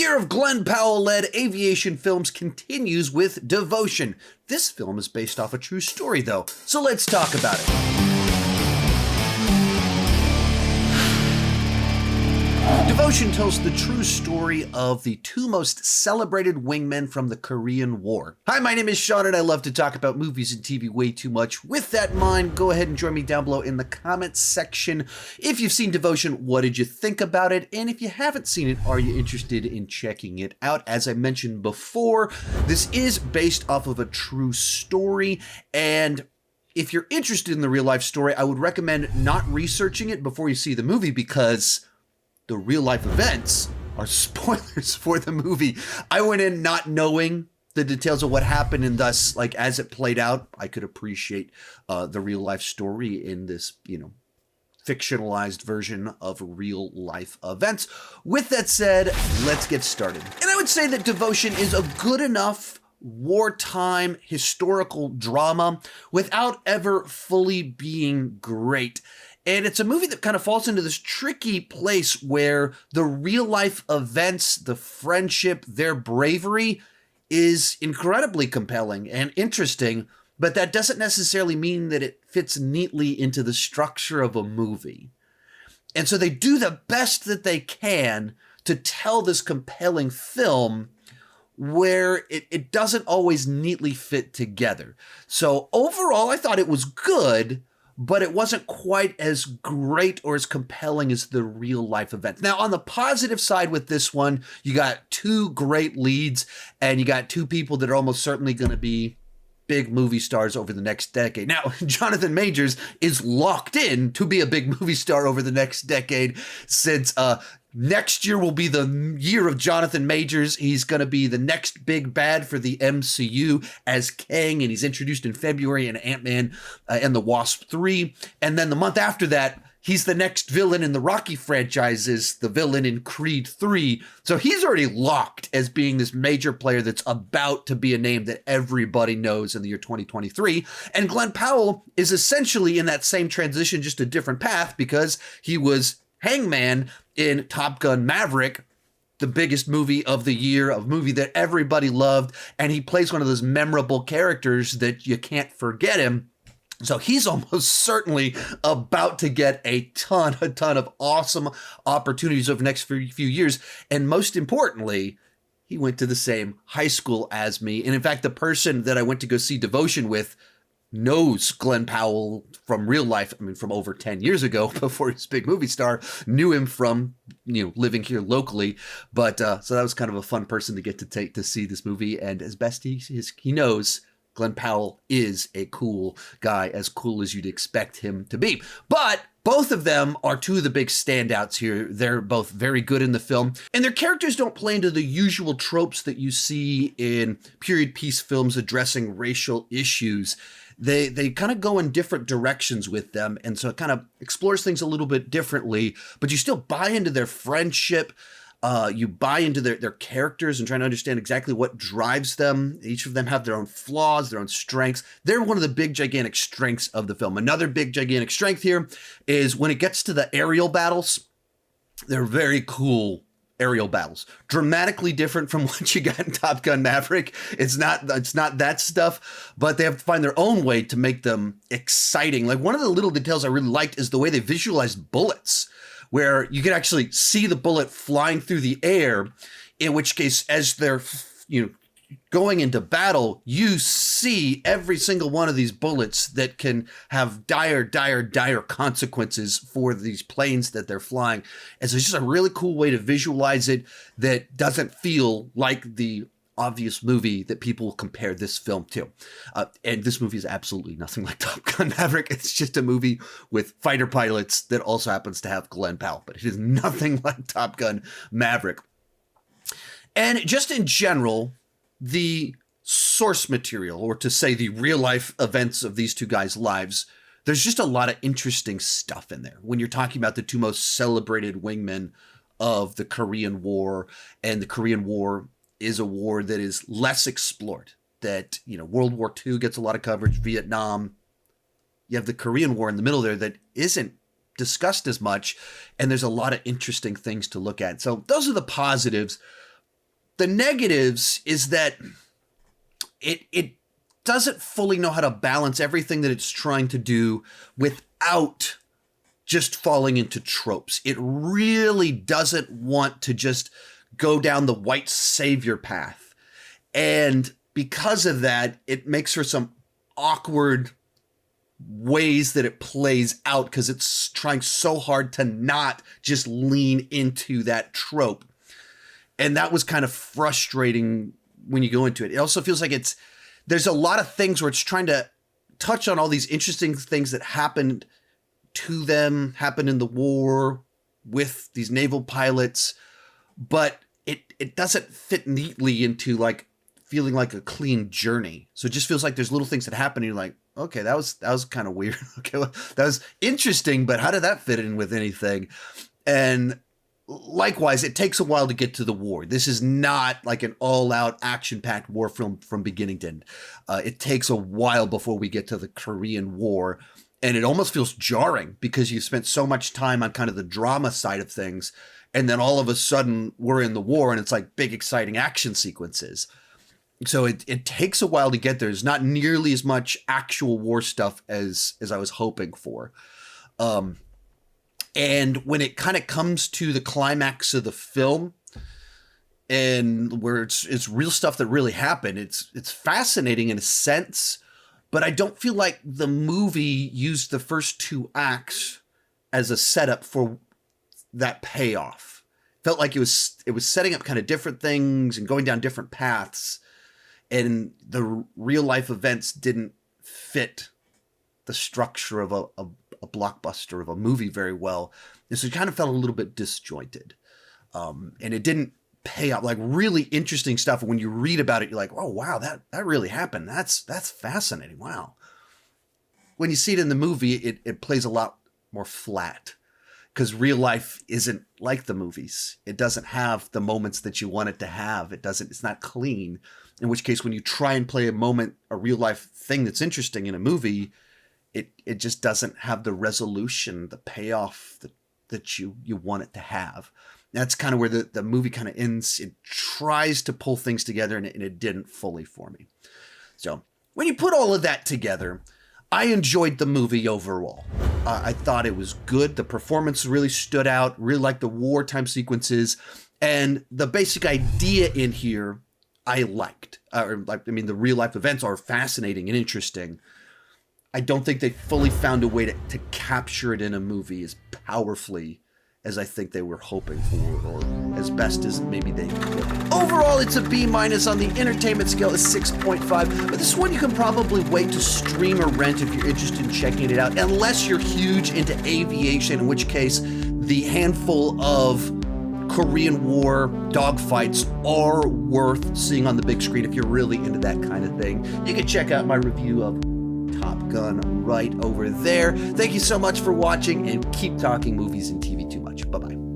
year of Glen Powell-led aviation films continues with Devotion. This film is based off a true story, though, so let's talk about it. Devotion tells the true story of the two most celebrated wingmen from the Korean War. Hi, my name is Sean, and I love to talk about movies and TV way too much. With that in mind, go ahead and join me down below in the comments section. If you've seen Devotion, what did you think about it? And if you haven't seen it, are you interested in checking it out? As I mentioned before, this is based off of a true story, and if you're interested in the real life story, I would recommend not researching it before you see the movie, because the real life events are spoilers for the movie. I went in not knowing the details of what happened, and thus, like, as it played out, I could appreciate the real life story in this, fictionalized version of real life events. With that said, let's get started. And I would say that Devotion is a good enough wartime historical drama without ever fully being great. And it's a movie that kind of falls into this tricky place where the real life events, the friendship, their bravery is incredibly compelling and interesting, but that doesn't necessarily mean that it fits neatly into the structure of a movie. And so they do the best that they can to tell this compelling film where it doesn't always neatly fit together. So overall, I thought it was good, but it wasn't quite as great or as compelling as the real life event. Now, on the positive side with this one, you got two great leads, and you got two people that are almost certainly going to be big movie stars over the next decade. Now, Jonathan Majors is locked in to be a big movie star over the next decade, since next year will be the year of Jonathan Majors. He's going to be the next big bad for the MCU as Kang, and he's introduced in February in Ant-Man and the Wasp 3. And then the month after that, he's the next villain in the Rocky franchises, the villain in Creed 3. So he's already locked as being this major player that's about to be a name that everybody knows in the year 2023. And Glen Powell is essentially in that same transition, just a different path, because he was Hangman in Top Gun Maverick, the biggest movie of the year, a movie that everybody loved, and he plays one of those memorable characters that you can't forget him. So he's almost certainly about to get a ton of awesome opportunities over the next few years. And most importantly, he went to the same high school as me. And in fact, the person that I went to go see Devotion with knows Glen Powell from real life. I mean, from over 10 years ago, before he's a big movie star, knew him from, living here locally. But so that was kind of a fun person to get to take to see this movie. And as best he knows, Glen Powell is a cool guy, as cool as you'd expect him to be. But both of them are two of the big standouts here. They're both very good in the film, and their characters don't play into the usual tropes that you see in period piece films addressing racial issues. They kind of go in different directions with them, and so it kind of explores things a little bit differently, but you still buy into their friendship. You buy into their characters and trying to understand exactly what drives them. Each of them have their own flaws, their own strengths. They're one of the big, gigantic strengths of the film. Another big, gigantic strength here is when it gets to the aerial battles. They're very cool aerial battles, dramatically different from what you got in Top Gun Maverick. It's not that stuff, but they have to find their own way to make them exciting. Like, one of the little details I really liked is the way they visualized bullets, where you can actually see the bullet flying through the air, in which case, as they're, going into battle, you see every single one of these bullets that can have dire consequences for these planes that they're flying. And so it's just a really cool way to visualize it that doesn't feel like the obvious movie that people compare this film to. And this movie is absolutely nothing like Top Gun Maverick. It's just a movie with fighter pilots that also happens to have Glen Powell, but it is nothing like Top Gun Maverick. And just in general, the source material, or to say the real life events of these two guys' lives, there's just a lot of interesting stuff in there. When you're talking about the two most celebrated wingmen of the Korean War, and the Korean War is a war that is less explored, that, World War II gets a lot of coverage, Vietnam. You have the Korean War in the middle there that isn't discussed as much, and there's a lot of interesting things to look at. So those are the positives. The negatives is that it doesn't fully know how to balance everything that it's trying to do without just falling into tropes. It really doesn't want to just go down the white savior path. And because of that, it makes for some awkward ways that it plays out because it's trying so hard to not just lean into that trope. And that was kind of frustrating when you go into it. It also feels like there's a lot of things where it's trying to touch on all these interesting things that happened to them, happened in the war with these naval pilots, but it doesn't fit neatly into like feeling like a clean journey. So it just feels like there's little things that happen and you're like, okay, that was kind of weird. Okay, well, that was interesting, but how did that fit in with anything? And likewise, it takes a while to get to the war. This is not like an all-out action-packed war film from beginning to end. It takes a while before we get to the Korean War, and it almost feels jarring because you spent so much time on kind of the drama side of things, and then all of a sudden we're in the war, and it's like big, exciting action sequences. So it takes a while to get there. There's not nearly as much actual war stuff as I was hoping for. And when it kind of comes to the climax of the film and where it's real stuff that really happened, it's fascinating in a sense, but I don't feel like the movie used the first two acts as a setup for that payoff. Felt like it was setting up kind of different things and going down different paths, and the real life events didn't fit the structure of a blockbuster of a movie very well. And so it kind of felt a little bit disjointed. And it didn't pay out like really interesting stuff. When you read about it, you're like, oh, wow, that really happened. That's fascinating. Wow. When you see it in the movie, it plays a lot more flat because real life isn't like the movies. It doesn't have the moments that you want it to have. It's not clean. In which case, when you try and play a real life thing that's interesting in a movie, it just doesn't have the resolution, the payoff that you want it to have. That's kind of where the movie kind of ends. It tries to pull things together and it didn't fully for me. So when you put all of that together, I enjoyed the movie overall. I thought it was good. The performance really stood out. Really liked the wartime sequences. And the basic idea in here I liked. The real life events are fascinating and interesting. I don't think they fully found a way to capture it in a movie as powerfully as I think they were hoping for, or as best as maybe they could. Overall, it's a B- on the entertainment scale is 6.5, but this one you can probably wait to stream or rent if you're interested in checking it out, unless you're huge into aviation, in which case the handful of Korean War dogfights are worth seeing on the big screen if you're really into that kind of thing. You can check out my review of Top Gun right over there. Thank you so much for watching, and keep talking movies and TV too much. Bye-bye.